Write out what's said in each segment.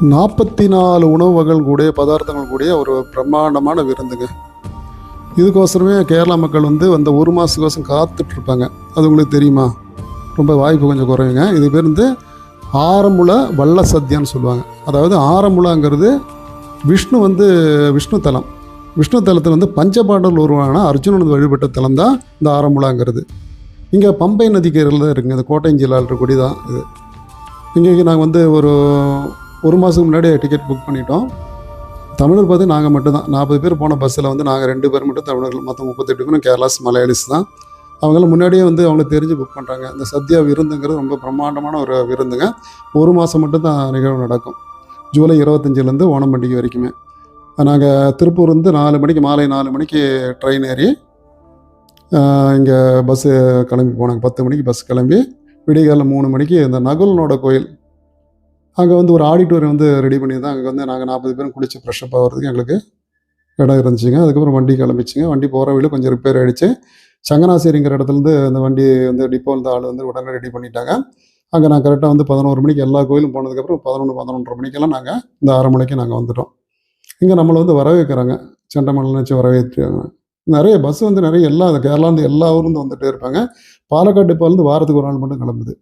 44 உணவு வகைகள் கூடிய பதார்த்தங்கள் கூடிய ஒரு பிரம்மாண்டமான விருந்துங்க. இதுக்கோசரமே கேரளா மக்கள் அந்த ஒரு மாதத்துக்கோசம் காத்துட்ருப்பாங்க. அது உங்களுக்கு தெரியுமா? ரொம்ப வாய்ப்பு கொஞ்சம் குறைவுங்க. இது பேர் ஆரமுள வள்ள சத்யான்னு சொல்லுவாங்க. அதாவது ஆரமுளங்கிறது விஷ்ணு தலம். விஷ்ணு தலத்தில் பஞ்சபாண்டவர்கள் உருவான அர்ஜுனன் வழிபட்ட தலம் தான் இந்த ஆரமுளாங்கிறது. இங்கே பம்பை நதிக்கரையில் தான் இருக்குங்க. இந்த கோட்டயம் ஜில்லாவில் இருக்கக்கூடிய தான் இது. இங்கே நாங்கள் ஒரு மாதத்துக்கு முன்னாடி டிக்கெட் புக் பண்ணிட்டோம். தமிழர் பார்த்து நாங்கள் மட்டும்தான் 40 பேர் போன பஸ்ஸில் நாங்கள் 2 பேர் மட்டும் தமிழர்கள், மொத்தம் 38 பேரும் கேரளாஸ் மலையாளிஸ் தான். அவங்களாம் முன்னாடியே அவங்களுக்கு தெரிஞ்சு புக் பண்ணுறாங்க. இந்த சத்யா விருந்துங்கிறது ரொம்ப பிரம்மாண்டமான ஒரு விருந்துங்க. ஒரு மாதம் மட்டும்தான் நிகழ்வு நடக்கும். ஜூலை 25லேருந்து ஓணம் பண்டிகை வரைக்குமே. நாங்கள் திருப்பூர் 4 மணிக்கு, மாலை 4 மணிக்கு ட்ரெயின் ஏறி இங்கே பஸ்ஸு கிளம்பி போனாங்க. 10 மணிக்கு பஸ் கிளம்பி விடிகாலில் 3 மணிக்கு இந்த நகுலனோட கோயில் அங்கே ஒரு ஆடிட்டோரியம் ரெடி பண்ணி தான் அங்கே நாங்கள் 40 பேரும் குளித்து ஃப்ரெஷ்ஷப் ஆகிறதுக்கு எங்களுக்கு இடம் இருந்துச்சுங்க. அதுக்கப்புறம் வண்டி கிளம்பிச்சுங்க. வண்டி போகிற வழியில் கொஞ்சம் ரிப்பேர் ஆகிடுச்சு. சங்கனாசேரிங்கிற இடத்துலேருந்து அந்த வண்டி டிப்போ ஆள் உடனே ரெடி பண்ணிட்டாங்க. அங்கே நான் கரெக்டாக 11 மணிக்கு எல்லா கோயிலும் போனதுக்கப்புறம் 11-11:30 மணிக்கெல்லாம் நாங்கள் இந்த ஆரமலைக்கு நாங்கள் வந்துட்டோம். இங்கே நம்மளை வரவேற்கிறாங்க. செண்டமல்ல வச்சு வரவேற்றாங்க. நிறைய பஸ் நிறைய கேரளாந்து எல்லா ஊர்லேருந்து வந்துகிட்டே இருப்பாங்க. பாலக்காடு டிப்போலேருந்து வாரத்துக்கு ஒரு நாள் மட்டும் கிளம்புது.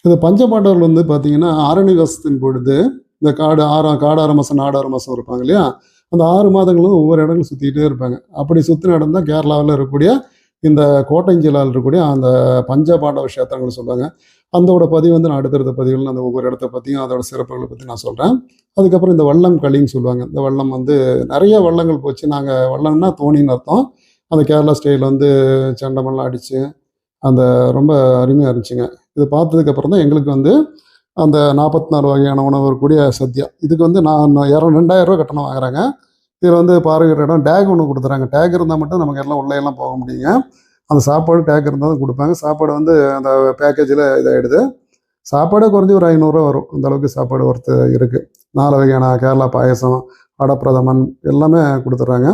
இந்த பஞ்சபாண்டவர்கள் பார்த்தீங்கன்னா ஆரணிவாசத்தின் பொழுது இந்த காடு 6 மாதம் நாடு 6 மாதம் இருப்பாங்க இல்லையா, அந்த 6 மாதங்களும் ஒவ்வொரு இடங்களும் சுற்றிக்கிட்டே இருப்பாங்க. அப்படி சுற்றின இடம் தான் கேரளாவில் இருக்கக்கூடிய இந்த கோட்டயஞ்சிலாவில் இருக்கக்கூடிய அந்த பஞ்சபாண்டவ கஷேத்திரங்கள் சொல்லுவாங்க. அதோட பதிவு நான் அடுத்தடுத்த பதிவுகள் அந்த ஒவ்வொரு இடத்த பற்றியும் அதோட சிறப்புகளை பற்றி நான் சொல்கிறேன். அதுக்கப்புறம் இந்த வள்ளம் களின்னு சொல்லுவாங்க. இந்த வள்ளம் நிறைய வள்ளங்கள் போச்சு. நாங்கள் வள்ளம்னா தோணின்னு அர்த்தம். அந்த கேரளா ஸ்டைலில் செண்டமெல்லாம் அடித்து அந்த ரொம்ப அருமையாக இருந்துச்சுங்க. இது பார்த்ததுக்கப்புறம் தான் எங்களுக்கு அந்த 44 வகையான உணவு கூடிய சத்யா. இதுக்கு நான் 2000 ரூபா கட்டணம் வாங்குறாங்க. இதில் பார்வையிடுற இடம் டேக் ஒன்று கொடுத்துறாங்க. டேக் இருந்தால் மட்டும் நமக்கு எல்லாம் உள்ளேயெல்லாம் போக முடியுங்க. அந்த சாப்பாடு டேக் இருந்தால் தான் கொடுப்பாங்க. சாப்பாடு அந்த பேக்கேஜில் இதாகிடுது. சாப்பாடே குறைஞ்சி ஒரு 500 ரூபா வரும். அந்த அளவுக்கு சாப்பாடு ஒருத்து இருக்குது. 4 வகையான கேரளா பாயசம், அடப்பிரதமன் எல்லாமே கொடுத்துட்றாங்க.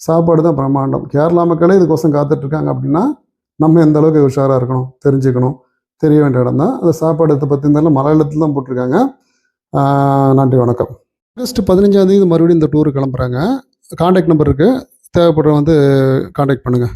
சாப்பாடு தான் பிரம்மாண்டம். கேரளா மக்களே இதுக்கோசம் காத்துட்ருக்காங்க. அப்படின்னா நம்ம எந்த அளவுக்கு உஷாராக இருக்கணும், தெரிஞ்சுக்கணும், தெரிய வேண்டிய இடம் தான். அந்த சாப்பாடு பற்றி இருந்தாலும் மலையாளத்தில் தான் போட்டிருக்காங்க. நன்றி, வணக்கம். ஆகஸ்ட் 15ஆம் தேதி மறுபடியும் இந்த டூரு கிளம்புறாங்க. கான்டாக்ட் நம்பர் இருக்குது. தேவைப்படுற கான்டாக்ட் பண்ணுங்கள்.